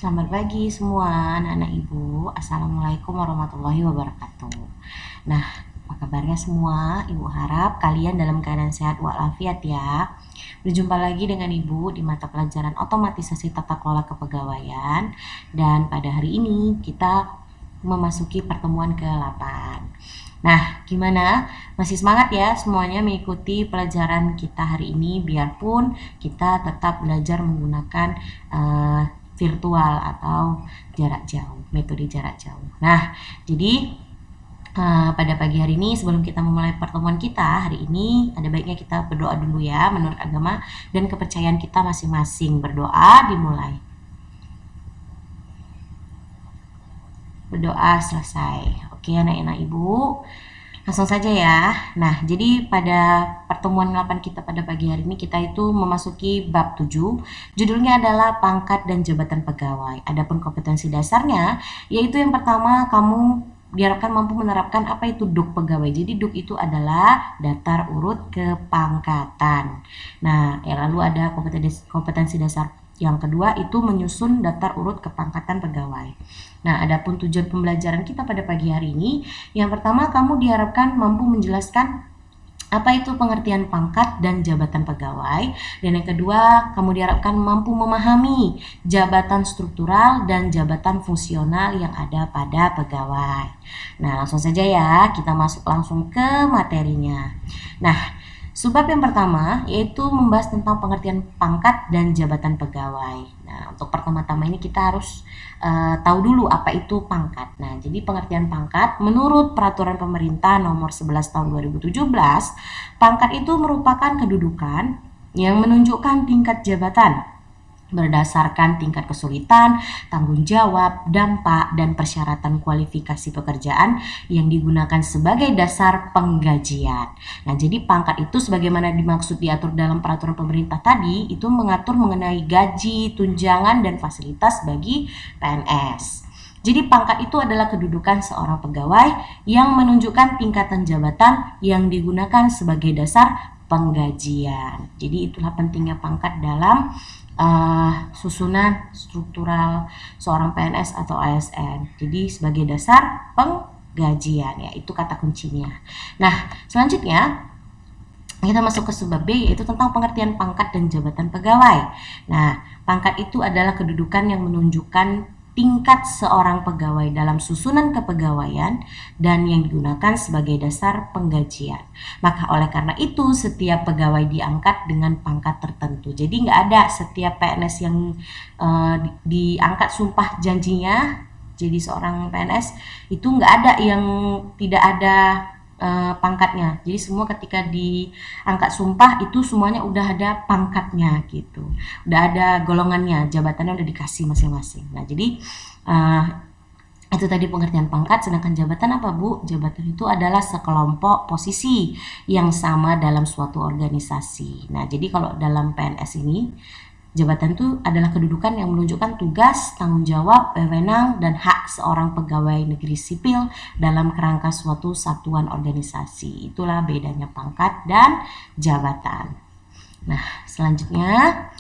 Selamat pagi semua anak-anak ibu. Assalamualaikum warahmatullahi wabarakatuh. Nah, apa kabarnya semua? Ibu harap kalian dalam keadaan sehat walafiat ya. Berjumpa lagi dengan ibu di mata pelajaran otomatisasi tata kelola kepegawaian. Dan pada hari ini kita memasuki pertemuan ke-8. Nah, gimana? Masih semangat ya semuanya mengikuti pelajaran kita hari ini, biarpun kita tetap belajar menggunakan virtual atau jarak jauh, metode jarak jauh. Nah, jadi pada pagi hari ini sebelum kita memulai pertemuan kita hari ini, ada baiknya kita berdoa dulu ya menurut agama dan kepercayaan kita masing-masing. Berdoa dimulai. Berdoa selesai. Oke anak-anak ibu, langsung saja ya. Nah, jadi pada pertemuan 8 kita pada pagi hari ini kita itu memasuki bab 7. Judulnya adalah pangkat dan jabatan pegawai. Adapun kompetensi dasarnya yaitu yang pertama, kamu diharapkan mampu menerapkan apa itu duk pegawai. Jadi duk itu adalah daftar urut kepangkatan. Nah, lalu ada kompetensi dasar yang kedua itu menyusun daftar urut kepangkatan pegawai. Nah, adapun tujuan pembelajaran kita pada pagi hari ini, yang pertama kamu diharapkan mampu menjelaskan apa itu pengertian pangkat dan jabatan pegawai, dan yang kedua kamu diharapkan mampu memahami jabatan struktural dan jabatan fungsional yang ada pada pegawai. Nah, langsung saja ya, kita masuk langsung ke materinya. Nah, subbab yang pertama yaitu membahas tentang pengertian pangkat dan jabatan pegawai. Nah, untuk pertama-tama ini kita harus tahu dulu apa itu pangkat. Nah, jadi pengertian pangkat menurut Peraturan Pemerintah Nomor 11 Tahun 2017, pangkat itu merupakan kedudukan yang menunjukkan tingkat jabatan berdasarkan tingkat kesulitan, tanggung jawab, dampak, dan persyaratan kualifikasi pekerjaan yang digunakan sebagai dasar penggajian. Nah, jadi pangkat itu sebagaimana dimaksud diatur dalam peraturan pemerintah tadi, itu mengatur mengenai gaji, tunjangan, dan fasilitas bagi PNS. Jadi pangkat itu adalah kedudukan seorang pegawai yang menunjukkan tingkatan jabatan yang digunakan sebagai dasar penggajian. Jadi itulah pentingnya pangkat dalam susunan struktural seorang PNS atau ASN. Jadi sebagai dasar penggajian, ya itu kata kuncinya. Nah, selanjutnya kita masuk ke subbab B, yaitu tentang pengertian pangkat dan jabatan pegawai. Nah, pangkat itu adalah kedudukan yang menunjukkan tingkat seorang pegawai dalam susunan kepegawaian dan yang digunakan sebagai dasar penggajian. Maka oleh karena itu setiap pegawai diangkat dengan pangkat tertentu. Jadi nggak ada setiap PNS yang diangkat sumpah janjinya jadi seorang PNS itu nggak ada yang tidak ada pangkatnya. Jadi semua ketika diangkat sumpah itu semuanya udah ada pangkatnya gitu. Udah ada golongannya, jabatannya udah dikasih masing-masing. Nah, jadi itu tadi pengertian pangkat. Sedangkan jabatan apa, Bu? Jabatan itu adalah sekelompok posisi yang sama dalam suatu organisasi. Nah, jadi kalau dalam PNS ini jabatan itu adalah kedudukan yang menunjukkan tugas, tanggung jawab, wewenang, dan hak seorang pegawai negeri sipil dalam kerangka suatu satuan organisasi. Itulah bedanya pangkat dan jabatan. Nah, selanjutnya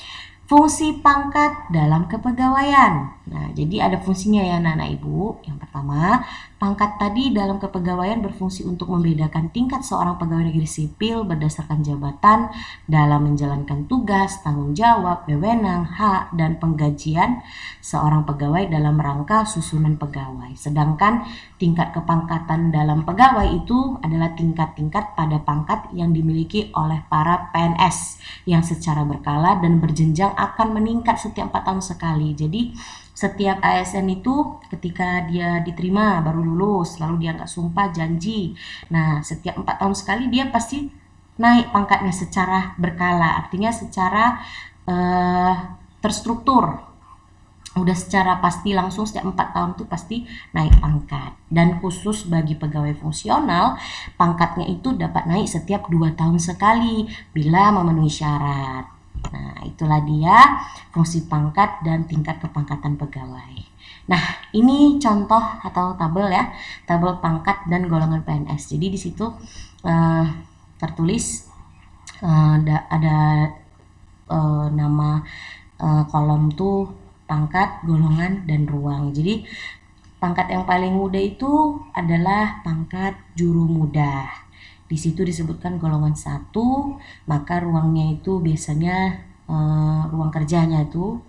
fungsi pangkat dalam kepegawaian. Nah, jadi ada fungsinya ya anak-anak ibu. Yang pertama, pangkat tadi dalam kepegawaian berfungsi untuk membedakan tingkat seorang pegawai negeri sipil berdasarkan jabatan dalam menjalankan tugas, tanggung jawab, wewenang, hak, dan penggajian seorang pegawai dalam rangka susunan pegawai. Sedangkan tingkat kepangkatan dalam pegawai itu adalah tingkat-tingkat pada pangkat yang dimiliki oleh para PNS yang secara berkala dan berjenjang akan meningkat setiap 4 tahun sekali. Jadi setiap ASN itu ketika dia diterima baru lulus, lalu dia nggak sumpah janji. Nah, setiap 4 tahun sekali dia pasti naik pangkatnya secara berkala, artinya secara terstruktur. Udah secara pasti langsung setiap 4 tahun itu pasti naik pangkat. Dan khusus bagi pegawai fungsional, pangkatnya itu dapat naik setiap 2 tahun sekali bila memenuhi syarat. Nah, itulah dia fungsi pangkat dan tingkat kepangkatan pegawai. Nah, ini contoh atau tabel ya, tabel pangkat dan golongan PNS. Jadi di situ tertulis ada nama kolom tuh pangkat, golongan, dan ruang. Jadi pangkat yang paling mudah itu adalah pangkat juru muda. Di situ disebutkan golongan 1, maka ruangnya itu biasanya ruang kerjanya itu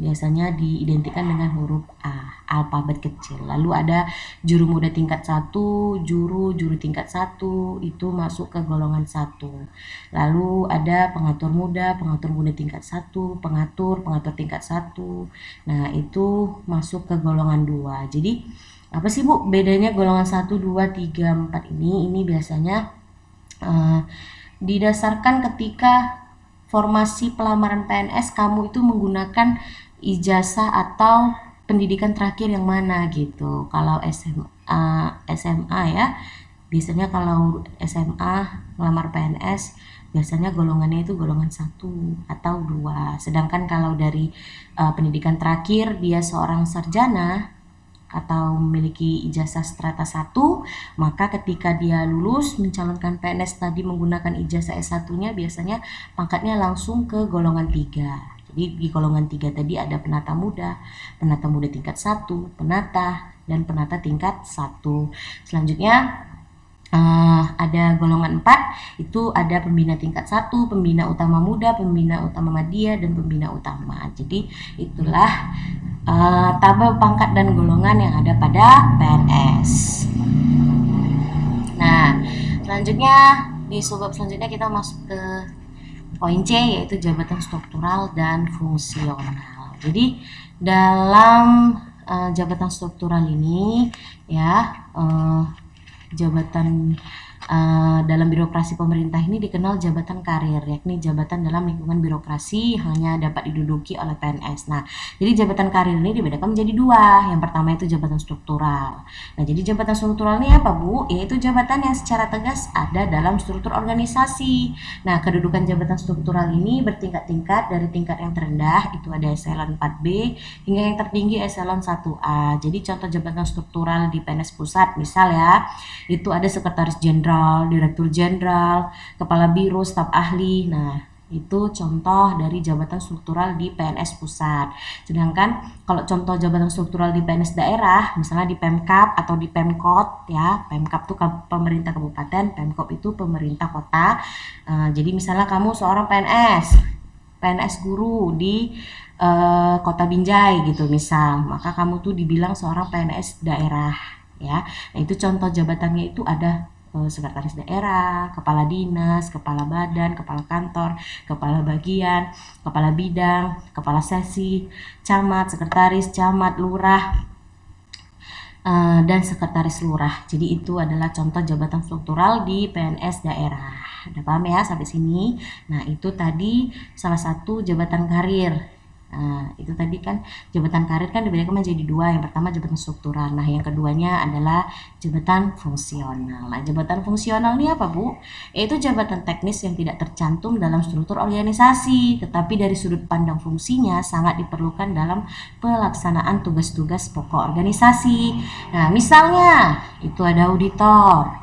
biasanya diidentikan dengan huruf A, alfabet kecil. Lalu ada juru muda tingkat 1, juru tingkat 1 itu masuk ke golongan 1. Lalu ada pengatur muda tingkat 1, pengatur tingkat 1. Nah, itu masuk ke golongan 2. Jadi, apa sih Bu bedanya golongan 1, 2, 3, 4 ini? Ini biasanya didasarkan ketika formasi pelamaran PNS kamu itu menggunakan ijazah atau pendidikan terakhir yang mana gitu. Kalau SMA ya, biasanya kalau SMA melamar PNS biasanya golongannya itu golongan 1 atau 2. Sedangkan kalau dari pendidikan terakhir dia seorang sarjana atau memiliki ijazah strata 1, maka ketika dia lulus mencalonkan PNS tadi menggunakan ijazah S1-nya, biasanya pangkatnya langsung ke golongan 3. Jadi di golongan 3 tadi ada penata muda tingkat 1, penata, dan penata tingkat 1. Selanjutnya ada golongan 4, itu ada pembina tingkat 1, pembina utama muda, pembina utama madya, dan pembina utama. Jadi itulah tabel pangkat dan golongan yang ada pada PNS. Nah, selanjutnya di subbab selanjutnya kita masuk ke poin C, yaitu jabatan struktural dan fungsional. Jadi dalam jabatan struktural ini ya, jabatan dalam birokrasi pemerintah ini dikenal jabatan karir, yakni jabatan dalam lingkungan birokrasi hanya dapat diduduki oleh PNS. Nah, jadi jabatan karir ini dibedakan menjadi 2. Yang pertama itu jabatan struktural. Nah, jadi jabatan struktural ini apa Bu? Yaitu jabatan yang secara tegas ada dalam struktur organisasi. Nah, kedudukan jabatan struktural ini bertingkat-tingkat, dari tingkat yang terendah itu ada eselon 4B hingga yang tertinggi eselon 1A. Jadi contoh jabatan struktural di PNS pusat misal ya, itu ada sekretaris jenderal, direktur jenderal, kepala biro, staf ahli. Nah, itu contoh dari jabatan struktural di PNS pusat. Sedangkan kalau contoh jabatan struktural di PNS daerah, misalnya di Pemkab atau di Pemkot ya. Pemkab itu pemerintah kabupaten, Pemkot itu pemerintah kota. Jadi misalnya kamu seorang PNS guru di Kota Binjai gitu misal, maka kamu tuh dibilang seorang PNS daerah ya. Nah, itu contoh jabatannya itu ada sekretaris daerah, kepala dinas, kepala badan, kepala kantor, kepala bagian, kepala bidang, kepala sesi, camat, sekretaris camat, lurah, dan sekretaris lurah. Jadi itu adalah contoh jabatan struktural di PNS daerah. Ada paham ya sampai sini? Nah, itu tadi salah satu jabatan karir. Nah, itu tadi kan jabatan karir kan dibedakan menjadi 2. Yang pertama jabatan struktural. Nah, yang keduanya adalah jabatan fungsional. Nah, jabatan fungsional ini apa, Bu? Yaitu jabatan teknis yang tidak tercantum dalam struktur organisasi, tetapi dari sudut pandang fungsinya sangat diperlukan dalam pelaksanaan tugas-tugas pokok organisasi. Nah, misalnya itu ada auditor.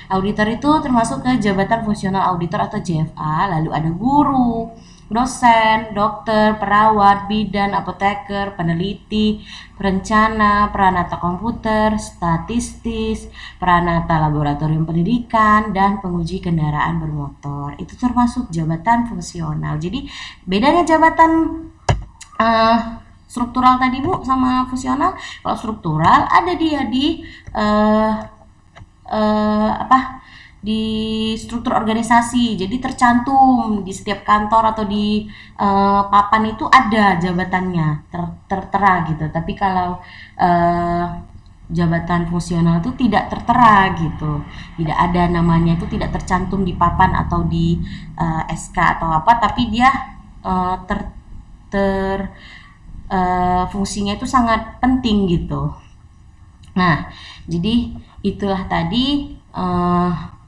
Auditor itu termasuk ke jabatan fungsional auditor atau JFA. Lalu ada guru, dosen, dokter, perawat, bidan, apoteker, peneliti, perencana, peranata komputer, statistis, peranata laboratorium pendidikan, dan penguji kendaraan bermotor. Itu termasuk jabatan fungsional. Jadi bedanya jabatan struktural tadi Bu sama fungsional. Kalau struktural ada dia di di struktur organisasi, jadi tercantum di setiap kantor atau di papan itu ada jabatannya tertera gitu. Tapi kalau jabatan fungsional itu tidak tertera gitu, tidak ada namanya, itu tidak tercantum di papan atau di SK atau apa, tapi dia fungsinya itu sangat penting gitu. Nah, jadi itulah tadi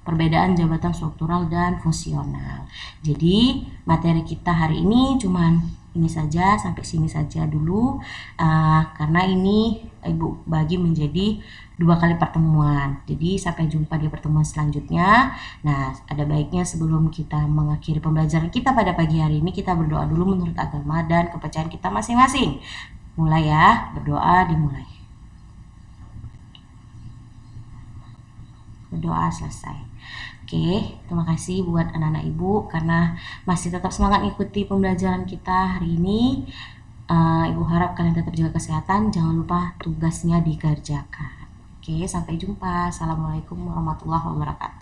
perbedaan jabatan struktural dan fungsional. Jadi materi kita hari ini cuman ini saja, sampai sini saja dulu, karena ini Ibu bagi menjadi 2 kali pertemuan. Jadi sampai jumpa di pertemuan selanjutnya. Nah, ada baiknya sebelum kita mengakhiri pembelajaran kita pada pagi hari ini, kita berdoa dulu menurut agama dan kepercayaan kita masing-masing. Mulai ya, berdoa dimulai. Berdoa selesai. Oke, terima kasih buat anak-anak ibu karena masih tetap semangat ikuti pembelajaran kita hari ini. Ibu harap kalian tetap jaga kesehatan, jangan lupa tugasnya dikerjakan. Oke, sampai jumpa. Assalamualaikum warahmatullahi wabarakatuh.